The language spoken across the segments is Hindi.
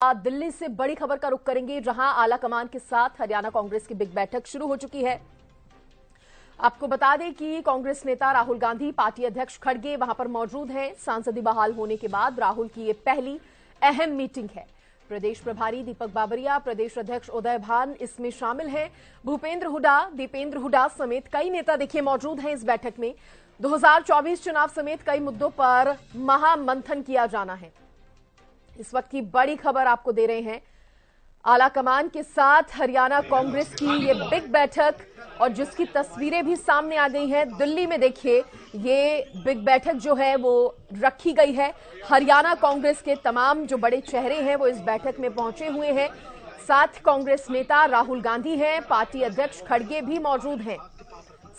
दिल्ली से बड़ी खबर का रुख करेंगे, जहां आला कमान के साथ हरियाणा कांग्रेस की बिग बैठक शुरू हो चुकी है। आपको बता दें कि कांग्रेस नेता राहुल गांधी, पार्टी अध्यक्ष खड़गे वहां पर मौजूद हैं। सांसदी बहाल होने के बाद राहुल की ये पहली अहम मीटिंग है। प्रदेश प्रभारी दीपक बाबरिया, प्रदेश अध्यक्ष उदय भान इसमें शामिल हैं। भूपेंद्र हुड्डा, दीपेंद्र हुड्डा समेत कई नेता देखिए मौजूद हैं इस बैठक में। 2024 चुनाव समेत कई मुद्दों पर महामंथन किया जाना है। इस वक्त की बड़ी खबर आपको दे रहे हैं, आला कमान के साथ हरियाणा कांग्रेस की ये बिग बैठक, और जिसकी तस्वीरें भी सामने आ गई हैं। दिल्ली में देखिए ये बिग बैठक जो है वो रखी गई है। हरियाणा कांग्रेस के तमाम जो बड़े चेहरे हैं वो इस बैठक में पहुंचे हुए हैं। साथ कांग्रेस नेता राहुल गांधी हैं, पार्टी अध्यक्ष खड़गे भी मौजूद हैं।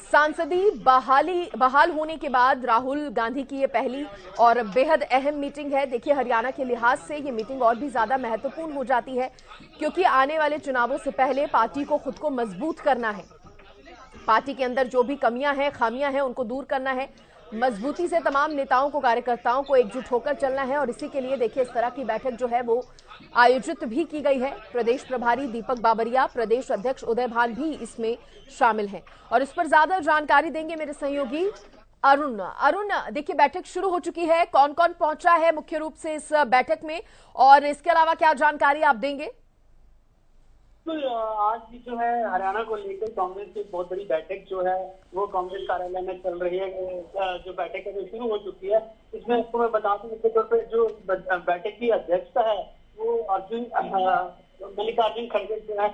सांसदी बहाल होने के बाद राहुल गांधी की ये पहली और बेहद अहम मीटिंग है। देखिए हरियाणा के लिहाज से ये मीटिंग और भी ज्यादा महत्वपूर्ण हो जाती है, क्योंकि आने वाले चुनावों से पहले पार्टी को खुद को मजबूत करना है। पार्टी के अंदर जो भी कमियां हैं, खामियां हैं, उनको दूर करना है। मजबूती से तमाम नेताओं को, कार्यकर्ताओं को एकजुट होकर चलना है, और इसी के लिए देखिए इस तरह की बैठक जो है वो आयोजित भी की गई है। प्रदेश प्रभारी दीपक बाबरिया, प्रदेश अध्यक्ष उदय भान भी इसमें शामिल हैं, और इस पर ज्यादा जानकारी देंगे मेरे सहयोगी अरुण। देखिए बैठक शुरू हो चुकी है, कौन कौन पहुंचा है मुख्य रूप से इस बैठक में, और इसके अलावा क्या जानकारी आप देंगे? तो आज भी जो है हरियाणा को लेकर कांग्रेस की बहुत बड़ी बैठक जो है वो कांग्रेस कार्यालय में चल रही है। जो बैठक है वो शुरू हो चुकी है। इसमें आपको मैं बता दूं मुख्य तौर पर जो बैठक की अध्यक्षता है वो मल्लिकार्जुन खड़गे जो है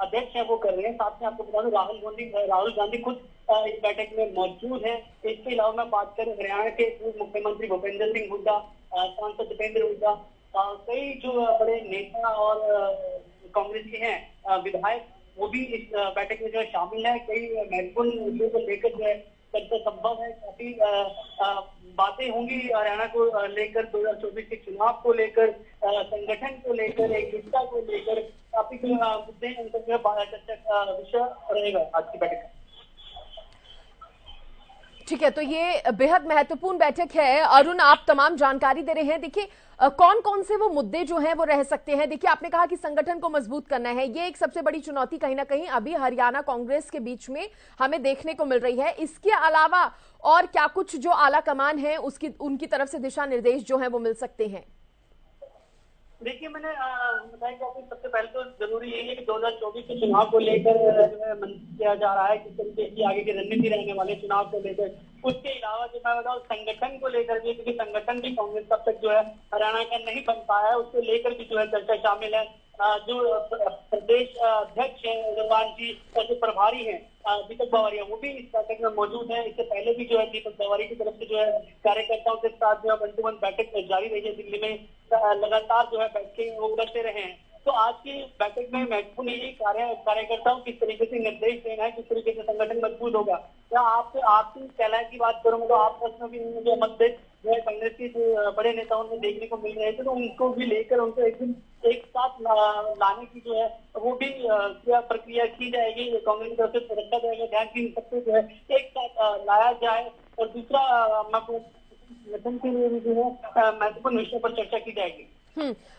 अध्यक्ष है वो कर रहे हैं। साथ में आपको बता दूं राहुल गांधी खुद इस बैठक में मौजूद है। इसके अलावा मैं बात करूं हरियाणा के पूर्व मुख्यमंत्री भूपेंद्र सिंह हुड्डा, सांसद दीपेंद्र हुड्डा, कई जो बड़े नेता और कांग्रेस के हैं विधायक, वो भी इस बैठक में जो है शामिल है। कई महत्वपूर्ण मुद्दों को लेकर जो है चर्चा संभव है। काफी बातें होंगी हरियाणा को लेकर, 2024 के चुनाव को लेकर, संगठन को लेकर, एकजुटता को लेकर काफी मुद्दे उनका जो है चर्चा का विषय रहेगा आज की बैठक। ठीक है, तो ये बेहद महत्वपूर्ण बैठक है। अरुण, आप तमाम जानकारी दे रहे हैं। देखिए कौन कौन से वो मुद्दे जो हैं वो रह सकते हैं? देखिए आपने कहा कि संगठन को मजबूत करना है, ये एक सबसे बड़ी चुनौती कहीं ना कहीं अभी हरियाणा कांग्रेस के बीच में हमें देखने को मिल रही है। इसके अलावा और क्या कुछ जो आला कमान है उनकी तरफ से दिशा निर्देश जो है वो मिल सकते हैं? देखिए मैंने बताया कि सबसे पहले तो जरूरी यही है कि 2024 के चुनाव को लेकर जो है मंथन किया जा रहा है, किस तरीके की आगे की रणनीति रहने वाले चुनाव को लेकर। उसके अलावा जो मैं बताऊं संगठन को लेकर भी, क्योंकि संगठन भी कांग्रेस तब तक जो है हरियाणा का नहीं बन पाया है, उसको लेकर भी जो है चर्चा शामिल है। जो प्रदेश अध्यक्ष है उदयभान जी और जो प्रभारी है दीपक बावरिया, वो भी इस बैठक में मौजूद है। इससे पहले भी जो है दीपक बावरिया की तरफ से जो है कार्यकर्ताओं के साथ जो है वन टू वन बैठक जारी रही है। दिल्ली में लगातार जो है बैठकें वो करते रहे हैं। तो आज की बैठक में महत्वपूर्ण यही कार्यकर्ताओं किस तरीके से निर्देश देना है, किस तरीके से संगठन मजबूत होगा। या आपकी कहलाए की बात करूंगा तो आपस में भी जो मतभेद जो है कांग्रेस के जो बड़े नेताओं में देखने को मिल रहे थे, तो उनको भी लेकर उनको एक साथ लाने की जो है वो भी प्रक्रिया की जाएगी। कांग्रेस की तरफ से रखा जाएगा ध्यान की सबको जो है एक साथ लाया जाए। और दूसरा संगठन के लिए भी जो है महत्वपूर्ण विषय पर चर्चा की जाएगी।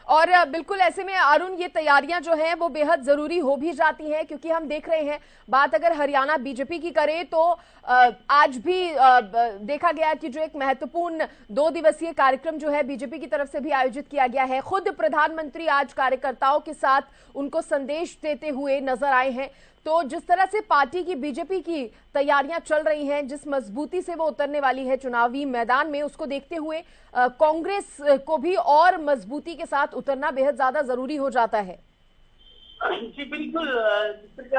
और बिल्कुल ऐसे में अरुण ये तैयारियां जो हैं वो बेहद जरूरी हो भी जाती हैं, क्योंकि हम देख रहे हैं, बात अगर हरियाणा बीजेपी की करें तो आज भी देखा गया कि जो एक महत्वपूर्ण 2 दिवसीय कार्यक्रम जो है बीजेपी की तरफ से भी आयोजित किया गया है। खुद प्रधानमंत्री आज कार्यकर्ताओं के साथ उनको संदेश देते हुए नजर आए हैं। तो जिस तरह से पार्टी की, बीजेपी की तैयारियां चल रही हैं, जिस मजबूती से वो उतरने वाली है चुनावी मैदान में, उसको देखते हुए कांग्रेस को भी और मजबूती के साथ उतरना बेहद ज्यादा जरूरी हो जाता है। जी बिल्कुल, जिस तरीके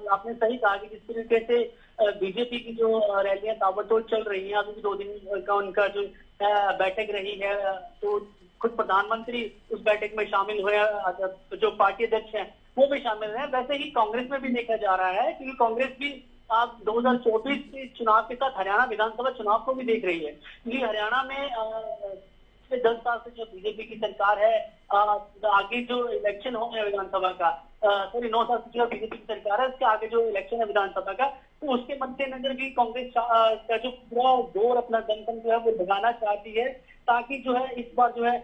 आपने सही कहा कि जिस तरीके से बीजेपी की जो रैलियां ताबड़तोड़ चल रही हैं, अभी भी 2 दिन का उनका जो बैठक रही है, तो खुद प्रधानमंत्री उस बैठक में शामिल हुए, जो पार्टी अध्यक्ष हैं वो भी शामिल है। वैसे ही कांग्रेस में भी देखा जा रहा है, क्योंकि कांग्रेस भी आप 2024 के चुनाव के साथ हरियाणा विधानसभा चुनाव को भी देख रही है। क्योंकि हरियाणा में 10 साल से जो बीजेपी की सरकार है, आगे जो इलेक्शन होंगे विधानसभा का, 9 साल से जो बीजेपी की सरकार है, उसके आगे जो इलेक्शन है विधानसभा का, तो उसके मद्देनजर भी कांग्रेस का जो पूरा जोर अपना दमखम जो है वो लगाना चाहती है, ताकि जो है इस बार जो है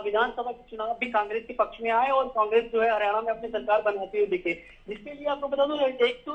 विधानसभा के चुनाव भी कांग्रेस के पक्ष में आए और कांग्रेस जो है हरियाणा में अपनी सरकार बनाती हुई दिखे। जिसके लिए आपको बता दूं, एक तो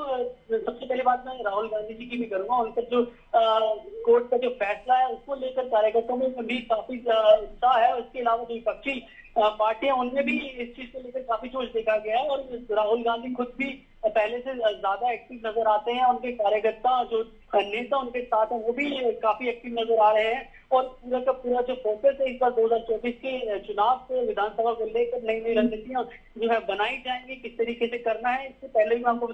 सबसे पहले बात मैं राहुल गांधी जी की भी करूंगा। उनका जो कोर्ट का जो फैसला है उसको लेकर कार्यकर्ताओं में भी काफी उत्साह है। उसके अलावा जो विपक्षी पार्टियां उनमें भी इस चीज को लेकर काफी जोश देखा गया है और राहुल गांधी खुद भी पहले से ज्यादा एक्टिव नजर आते हैं। उनके कार्यकर्ता जो नेता उनके साथ हैं वो भी काफी एक्टिव नजर आ रहे हैं और पूरा का पूरा जो फोकस है इस बार 2024 के चुनाव को विधानसभा को लेकर नई नई रणनीतियां जो है बनाई जाएंगी, किस तरीके से करना है। इससे पहले भी मैं आपको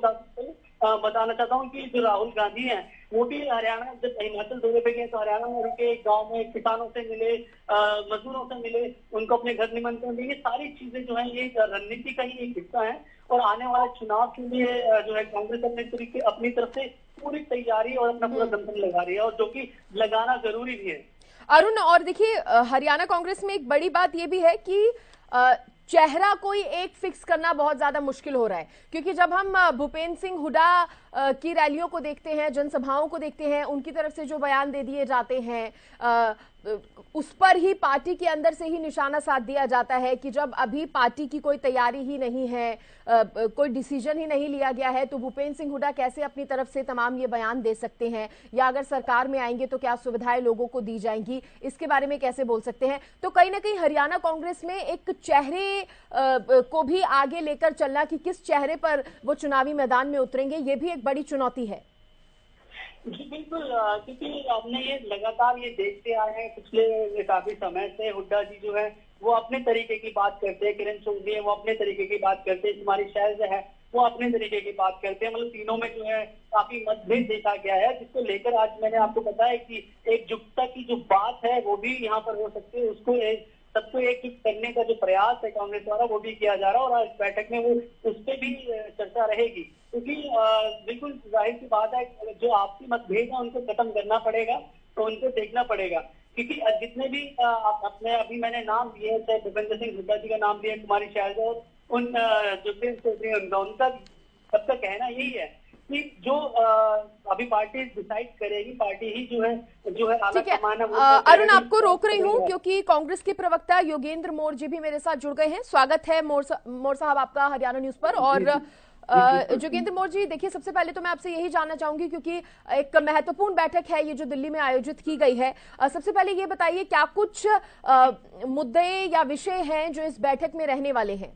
बताना चाहता हूँ कि जो राहुल गांधी हैं वो भी हरियाणा, जब हिमाचल दौरे पे गए तो हरियाणा में रुके, गांव में किसानों से मिले, मजदूरों से मिले, उनको अपने घर निमंत्रण दिए। ये सारी चीजें जो है ये रणनीति का ही एक हिस्सा है और आने वाले चुनाव के लिए जो है कांग्रेस अपनी तरफ से पूरी तैयारी और अपना पूरा दमखम लगा रही है और जो कि लगाना जरूरी भी है। अरुण, और देखिए हरियाणा कांग्रेस में एक बड़ी बात यह भी है कि चेहरा कोई एक फिक्स करना बहुत ज्यादा मुश्किल हो रहा है, क्योंकि जब हम भूपेंद्र सिंह हुड्डा की रैलियों को देखते हैं, जनसभाओं को देखते हैं, उनकी तरफ से जो बयान दे दिए जाते हैं उस पर ही पार्टी के अंदर से ही निशाना साध दिया जाता है कि जब अभी पार्टी की कोई तैयारी ही नहीं है, कोई डिसीजन ही नहीं लिया गया है, तो भूपेंद्र सिंह हुड्डा कैसे अपनी तरफ से तमाम ये बयान दे सकते हैं, या अगर सरकार में आएंगे तो क्या सुविधाएं लोगों को दी जाएंगी, इसके बारे में कैसे बोल सकते हैं। तो कहीं ना कहीं हरियाणा कांग्रेस में एक चेहरे को भी आगे लेकर चलना कि किस चेहरे पर वो चुनावी मैदान में उतरेंगे, ये भी एक बड़ी चुनौती है। जी बिल्कुल, क्योंकि हमने ये लगातार ये देखते आए हैं पिछले काफी समय से। हुड्डा जी जो है वो अपने तरीके की बात करते हैं, किरण चौधरी है वो अपने तरीके की बात करते हैं, कुमारी शैलजा है वो अपने तरीके की बात करते हैं। मतलब तीनों में जो है काफी मतभेद देखा गया है, जिसको लेकर आज मैंने आपको बताया कि एकजुटता की जो बात है वो भी यहाँ पर हो सकती है। उसको सबको एक करने का जो प्रयास है कांग्रेस द्वारा वो भी किया जा रहा है और आज बैठक में वो उस पर भी चर्चा रहेगी, क्योंकि बिल्कुल जाहिर सी बात है जो आपसी मतभेद है उनको खत्म करना पड़ेगा, तो उनको देखना पड़ेगा। क्योंकि जितने भी अपने अभी मैंने नाम लिए, चाहे भूपेंद्र सिंह हुड्डा जी का नाम लिया, कुमारी शैलजा, उन जुगेंद्र चौधरी, उनका सबका कहना यही है कि जो अभी पार्टी डिसाइड करेगी, पार्टी ही जो है आला कमान है। अरुण, आपको रोक रही हूँ क्योंकि कांग्रेस के प्रवक्ता योगेंद्र मोर जी भी मेरे साथ जुड़ गए हैं। स्वागत है मोर साहब आपका हरियाणा न्यूज पर। और जोगेंद्र मोर जी, देखिए सबसे पहले तो मैं आपसे यही जानना चाहूंगी, क्योंकि एक महत्वपूर्ण बैठक है ये जो दिल्ली में आयोजित की गई है। सबसे पहले ये बताइए क्या कुछ मुद्दे या विषय हैं जो इस बैठक में रहने वाले हैं।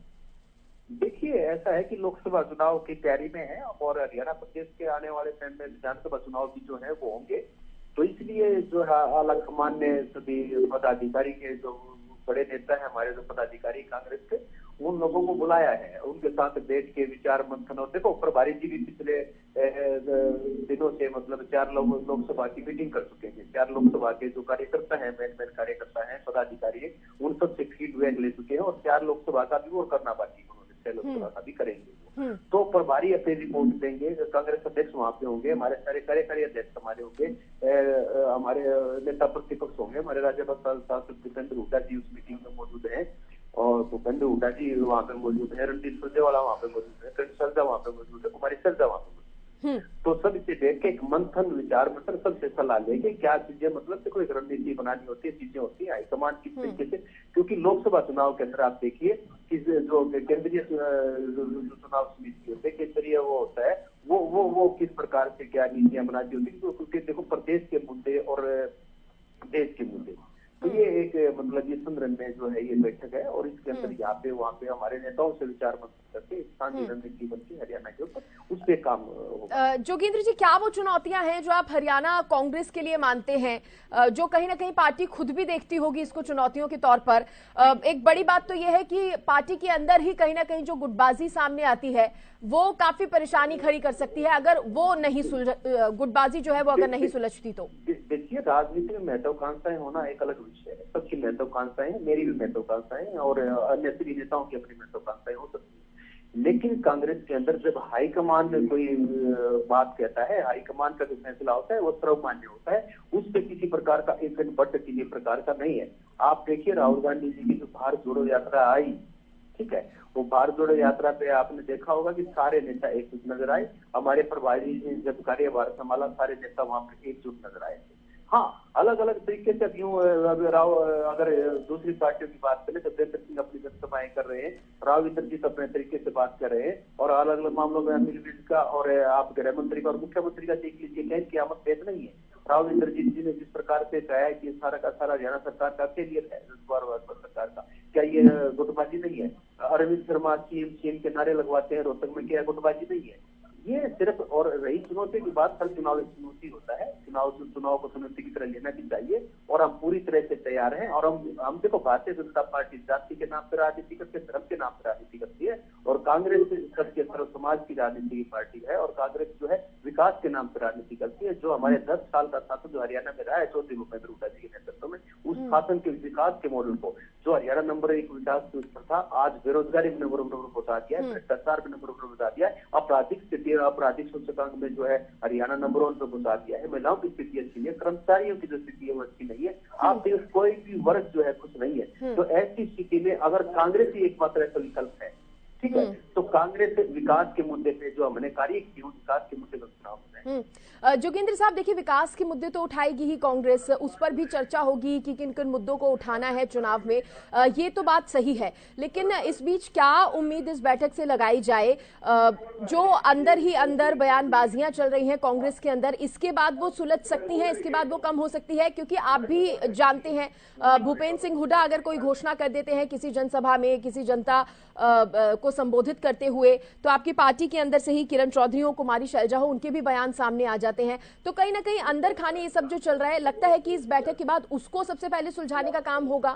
देखिए, ऐसा है कि लोकसभा चुनाव की तैयारी में है और हरियाणा प्रदेश के आने वाले टाइम में विधानसभा चुनाव भी जो है वो होंगे, तो इसलिए जो है आला कमान ने सभी पदाधिकारी के जो बड़े नेता है हमारे जो पदाधिकारी कांग्रेस के, उन लोगों को बुलाया है, उनके साथ बैठ के विचार मंथन। और देखो, प्रभारी जी भी पिछले दिनों से मतलब 4 लोकसभा की मीटिंग कर चुके हैं। 4 लोकसभा के जो कार्यकर्ता है, मेन कार्यकर्ता है, पदाधिकारी, उन सबसे फीडबैक ले चुके हैं और 4 लोकसभा का भी और करना बाकी, उन्होंने 6 लोकसभा का भी करेंगे। तो प्रभारी अपनी रिपोर्ट देंगे, कांग्रेस अध्यक्ष वहां पे होंगे, हमारे सारे कार्यकारी अध्यक्ष हमारे होंगे, हमारे नेता प्रतिपक्ष होंगे, हमारे राज्यसभा सांसद भूपेंद्र हुड्डा जी उस मीटिंग में मौजूद है और भूपेंद्र हुड्डा जी वहां पे मौजूद है, रणदीप सुरजेवाला वहां पे मौजूद है, किरण शैलजा वहां पे मौजूद है, कुमारी शैलजा वहां पे मौजूद है। तो सब इसे देख के एक मंथन विचार मंथन सबसे सलाह लेके क्या चीजें, मतलब देखो एक रणनीति बनानी होती है, चीजें होती है हाईकमान किस तरीके से, क्योंकि लोकसभा चुनाव के अंदर आप देखिए कि जो केंद्रीय चुनाव समिति होते हैं, केंद्रीय वो होता है, वो किस प्रकार से क्या नीतियां बनाती होती है, क्योंकि देखो प्रदेश के मुद्दे और देश के मुद्दे, तो ये एक मतलब ये संदर्भ में जो है ये बैठक है और इसके अंदर यहाँ पे वहाँ पे हमारे नेताओं से विचार मंथन करके स्थानीय रणनीति बनती है हरियाणा के ऊपर, उस पे काम होगा। जोगेंद्र जी, क्या वो चुनौतियां हैं जो आप हरियाणा कांग्रेस के लिए मानते हैं, जो कहीं ना कहीं पार्टी खुद भी देखती होगी इसको चुनौतियों के तौर पर? एक बड़ी बात तो यह है कि पार्टी के अंदर ही कहीं ना कहीं जो गुटबाजी सामने आती है वो काफी परेशानी खड़ी कर सकती है, अगर वो नहीं गुटबाजी जो है वो अगर नहीं सुलझती तो। देखिए, राजनीति में महत्वाकांक्षाएं होना एक अलग विषय है, सबकी महत्वाकांक्षाएं, मेरी भी महत्वाकांक्षाएं और अन्य सभी नेताओं की अपनी महत्वाकांक्षाएं हो सकती है, लेकिन कांग्रेस के अंदर जब हाईकमान में कोई बात कहता है, हाईकमान का जो फैसला होता है वो सर्वमान्य होता है, उस पर किसी प्रकार का एक बट किसी प्रकार का नहीं है। आप देखिए, राहुल गांधी जी की जो भारत जोड़ो यात्रा आई, ठीक है। वो भारत जोड़ो यात्रा पे आपने देखा होगा कि सारे नेता एकजुट नजर आए। हमारे प्रभारी जी जब कार्यभार संभाला सारे नेता वहां पर एकजुट नजर आए थे। हाँ, अलग अलग तरीके से यूं राव अगर दूसरी पार्टियों की बात करें तो देवेंद्र सिंह अपनी जनसभाएं कर रहे हैं, राव इंद्रजीत अपने तरीके से बात कर रहे हैं, और अलग अलग मामलों में अनिल विज का और आप गृह मंत्री का और मुख्यमंत्री का देख लीजिए, कहीं की आमद भेद नहीं है। राव इंद्रजीत जी ने जिस प्रकार से कहा है कि सारा का सारा हरियाणा सरकार का फेलियर है, सरकार का, क्या ये गुटबाजी नहीं है? अरविंद शर्मा सीएम के नारे लगवाते हैं, रोहतक में क्या गुटबाजी नहीं है? ये सिर्फ, और रही चुनौती की बात, हर चुनाव एक चुनौती होता है, चुनाव को चुनौती की तरह लेना भी चाहिए, और हम पूरी तरह से तैयार हैं। और हम देखो, भारतीय जनता पार्टी जाति के नाम पर राजनीति करती है, धर्म के नाम पर राजनीति करती है, और कांग्रेस सबके सर्व समाज की राजनीति की पार्टी है, और कांग्रेस जो है विकास के नाम पर राजनीति करती है। जो हमारे 10 साल का शासन जो हरियाणा में रहा है चौधरी भूपेंद्र हुड्डा जी के नेतृत्व में, उस शासन के विकास के मॉडल को, जो हरियाणा नंबर 1 विकास पर था, आज बेरोजगारी में नंबर पहुंचा दिया है, भ्रष्टाचार में नंबर पहुंचा दिया है, आपराधिक स्थिति, आपराधिक सूचकांक में जो है हरियाणा नंबर 1 पर पहुंचा दिया है। महिलाओं की स्थिति अच्छी है, कर्मचारियों की जो स्थिति है वो अच्छी नहीं है। आप देखो, कोई भी वर्ग जो है खुश नहीं है। तो ऐसी स्थिति में अगर कांग्रेस ही एकमात्र ऐसा विकल्प है, ठीक है, तो कांग्रेस विकास के मुद्दे पे जो हमने कार्य किए, विकास के मुद्दे पर चुनाव होना है। जोगेंद्र साहब, देखिए, विकास के मुद्दे तो उठाएगी ही कांग्रेस, उस पर भी चर्चा होगी कि किन किन मुद्दों को उठाना है चुनाव में, ये तो बात सही है। लेकिन इस बीच क्या उम्मीद इस बैठक से लगाई जाए? जो अंदर ही अंदर बयानबाजियां चल रही हैं कांग्रेस के अंदर, इसके बाद वो सुलझ सकती हैं, इसके बाद वो कम हो सकती है? क्योंकि आप भी जानते हैं, भूपेंद्र सिंह हुड्डा अगर कोई घोषणा कर देते हैं किसी जनसभा में, किसी जनता को संबोधित करते हुए, तो आपकी पार्टी के अंदर से ही किरण चौधरी हो, कुमारी शैलजा हो, उनके भी बयान सामने आ जाते हैं। तो कहीं ना कहीं अंदर खाने ये सब जो चल रहा है, लगता है कि इस बैठक के बाद उसको सबसे पहले सुलझाने का काम होगा।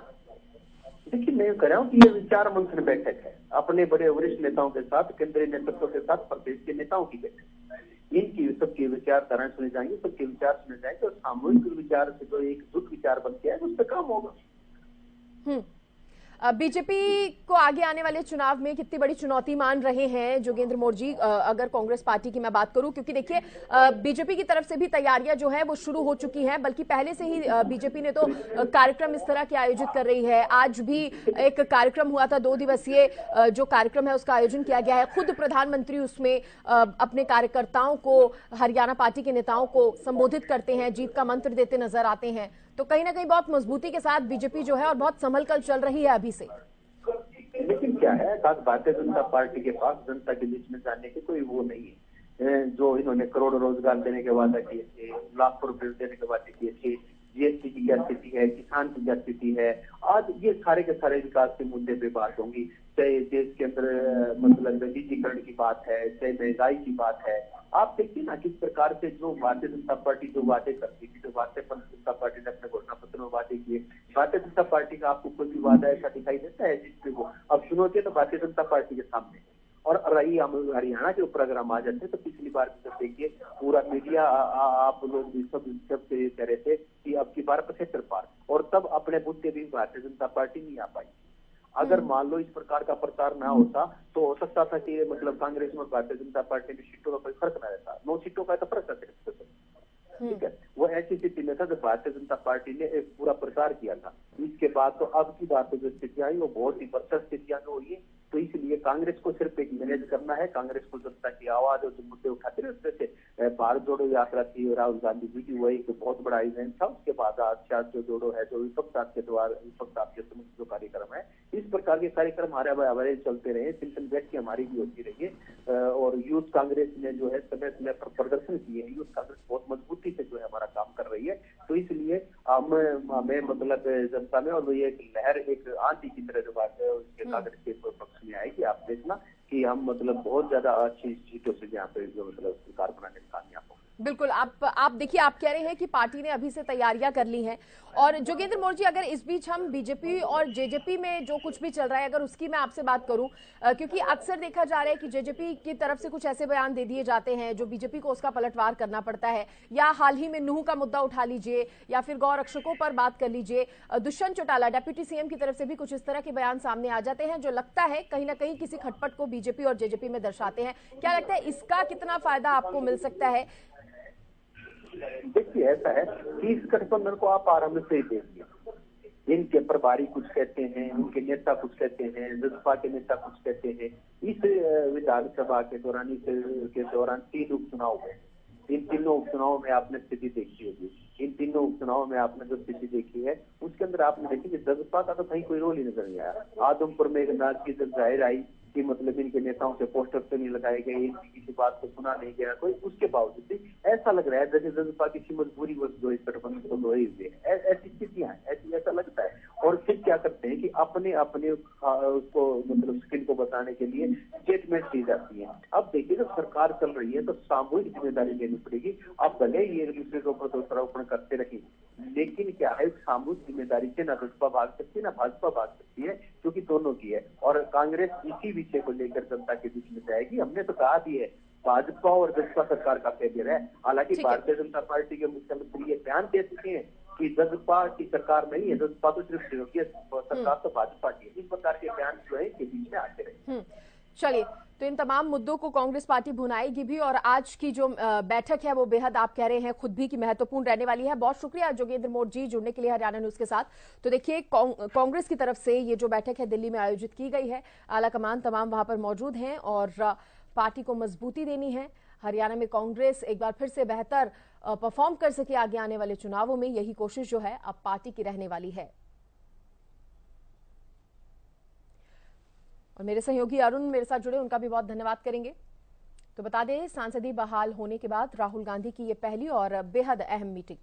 देखिए, मैं कह रहा हूँ कि ये विचार मंथन बैठक है, अपने बड़े वरिष्ठ नेताओं के साथ, केंद्रीय नेतृत्व के साथ प्रदेश के नेताओं की बैठक है। इनकी सबकी विचारधाराएं सुने जाएंगे, सबके विचार सुने जाएंगे, और सामूहिक विचार से जो एकजुट विचार बन के है उस पर काम होगा। बीजेपी को आगे आने वाले चुनाव में कितनी बड़ी चुनौती मान रहे हैं जोगेंद्र मोर जी, अगर कांग्रेस पार्टी की मैं बात करूं? क्योंकि देखिए, बीजेपी की तरफ से भी तैयारियां जो है वो शुरू हो चुकी हैं, बल्कि पहले से ही बीजेपी ने तो कार्यक्रम इस तरह के आयोजित कर रही है। आज भी एक कार्यक्रम हुआ था, 2 दिवसीय जो कार्यक्रम है उसका आयोजन किया गया है। खुद प्रधानमंत्री उसमें अपने कार्यकर्ताओं को, हरियाणा पार्टी के नेताओं को संबोधित करते हैं, जीत का मंत्र देते नजर आते हैं। तो कहीं ना कहीं बहुत मजबूती के साथ बीजेपी जो है और बहुत संभल कर चल रही है अभी से। लेकिन क्या है, भारतीय जनता पार्टी के पास जनता के बीच में जाने की कोई वो नहीं है। जो इन्होंने करोड़ों रोजगार देने के वादा किए थे, लाखों रुपए देने के वादे किए थे, जीएसटी की क्या स्थिति है, किसान की क्या स्थिति है, आज ये सारे के सारे विकास के मुद्दे पे बात होंगी। चाहे देश के अंदर मतलब निजीकरण की बात है, चाहे महंगाई की बात है। आप देखिए ना किस प्रकार से जो भारतीय जनता पार्टी जो वादे करती थी, जो भारतीय जनता पार्टी ने अपने घोषणा पत्र में वादे किए, भारतीय जनता पार्टी का आपको कोई भी वादा ऐसा दिखाई देता है जिसपे वो अब चुनौती तो भारतीय जनता पार्टी के सामने। और रही हम हरियाणा के ऊपर अगर हम आ जाते हैं तो पिछली बार भी जब देखिए पूरा मीडिया आप लोग भी सब से कह रहे थे कि अब की बार 75 पार, और तब अपने मुद्दे भी भारतीय जनता पार्टी नहीं आ पाई। अगर मान लो इस प्रकार का प्रचार ना होता तो हो सकता था कि मतलब कांग्रेस में भारतीय जनता पार्टी में सीटों का कोई फर्क ना रहता, 9 सीटों का तो फर्क था, ठीक है। वो ऐसी स्थिति में था जब भारतीय जनता पार्टी ने एक पूरा प्रचार किया था। इसके बाद तो अब की बात जो स्थितियां आई वो बहुत ही बदतर स्थितियां जो हुई। तो इसलिए कांग्रेस को सिर्फ एक मैनेज करना है, कांग्रेस को जनता की आवाज और जो मुद्दे उठाते रहे, जैसे भारत जोड़ो यात्रा थी राहुल गांधी जी की, वो एक बहुत बड़ा इवेंट था। उसके बाद आज जो जोड़ो है, जो विपक्ष आपके द्वारा, विपक्ष आपके समक्ष जो कार्यक्रम है, इस प्रकार के कार्यक्रम हमारे चलते रहे, चिंतन बैठ की हमारी भी होती रही है। और यूथ कांग्रेस ने जो है समय समय पर प्रदर्शन किए, यूथ कांग्रेस बहुत मजबूती से जो है हमारा काम कर रही है। तो इसलिए हमें मतलब जनता में और ये लहर एक आंधी की तरह जो बात है उसके कांग्रेस के पक्ष में आएगी। आप देखना कि हम मतलब बहुत ज्यादा अच्छी सीटों से यहाँ पे जो मतलब सरकार बनाने में कामयाब हो। बिल्कुल, आप देखिए, आप कह रहे हैं कि पार्टी ने अभी से तैयारियां कर ली हैं। और जोगेंद्र मोर जी, अगर इस बीच हम बीजेपी और जेजेपी में जो कुछ भी चल रहा है, अगर उसकी मैं आपसे बात करूं, क्योंकि अक्सर देखा जा रहा है कि जेजेपी की तरफ से कुछ ऐसे बयान दे दिए जाते हैं जो बीजेपी को उसका पलटवार करना पड़ता है। या हाल ही में नूह का मुद्दा उठा लीजिए, या फिर गौ रक्षकों पर बात कर लीजिए, दुष्यंत चौटाला डिप्टी सीएम की तरफ से भी कुछ इस तरह के बयान सामने आ जाते हैं जो लगता है कहीं ना कहीं किसी खटपट को बीजेपी और जेजेपी में दर्शाते हैं। क्या लगता है, इसका कितना फायदा आपको मिल सकता है? देखिए, ऐसा है कि इस गठबंधन को आप आरंभ से ही देखिए, इनके प्रभारी कुछ कहते हैं, उनके नेता कुछ कहते हैं, जसपा के नेता कुछ कहते हैं। इस विधानसभा के दौरान तीन उपचुनाव हुए। इन तीनों उपचुनाव में आपने स्थिति देखी होगी। इन तीनों उपचुनाव में आपने जो स्थिति देखी है उसके अंदर आपने देखी कि जसपा का तो कहीं कोई रोल ही नजर नहीं आया। आदमपुर में एक नाच की जब जाहिर आई कि मतलब इनके नेताओं के पोस्टर तो नहीं लगाए गए, इनकी किसी बात को सुना नहीं गया कोई, उसके बावजूद भी ऐसा लग रहा है जैसे जसपा की मजबूरी जो इस गठबंधन को धोई हुई है। ऐसी स्थितियां हैं, ऐसा लगता है। और फिर क्या करते हैं कि अपने अपने उसको मतलब स्किन को बताने के लिए स्टेटमेंट दी जाती है। अब देखिए जब सरकार चल रही है तो सामूहिक जिम्मेदारी लेनी पड़ेगी। अब भले ही एक दूसरे के ऊपर दोषारोपण करते रहे, लेकिन क्या है सामूहिक जिम्मेदारी से ना जसपा भाग सकती है ना भाजपा भाग सकती है, क्योंकि दोनों की है। और कांग्रेस इसी विषय को लेकर जनता के बीच में जाएगी। हमने तो कहा भी है भाजपा और जसपा सरकार का फेलियर है। हालांकि भारतीय जनता पार्टी के मुख्यमंत्री ये बयान दे चुके हैं कि जसपा की सरकार नहीं है, जसपा तो सिर्फ विरोधी सरकार तो भाजपा की है। इस प्रकार के बयान जो है के बीच में आते रहे। चलिए, तो इन तमाम मुद्दों को कांग्रेस पार्टी भुनाएगी भी और आज की जो बैठक है वो बेहद आप कह रहे हैं खुद भी कि महत्वपूर्ण रहने वाली है। बहुत शुक्रिया जोगेंद्र मोर जी जुड़ने के लिए हरियाणा न्यूज के साथ। तो देखिए कांग्रेस की तरफ से ये जो बैठक है दिल्ली में आयोजित की गई है, आला कमान तमाम वहां पर मौजूद हैं और पार्टी को मजबूती देनी है। हरियाणा में कांग्रेस एक बार फिर से बेहतर परफॉर्म कर सके आगे आने वाले चुनावों में, यही कोशिश जो है अब पार्टी की रहने वाली है। और मेरे सहयोगी अरुण मेरे साथ जुड़े, उनका भी बहुत धन्यवाद करेंगे। तो बता दें सांसदीय बहाल होने के बाद राहुल गांधी की ये पहली और बेहद अहम मीटिंग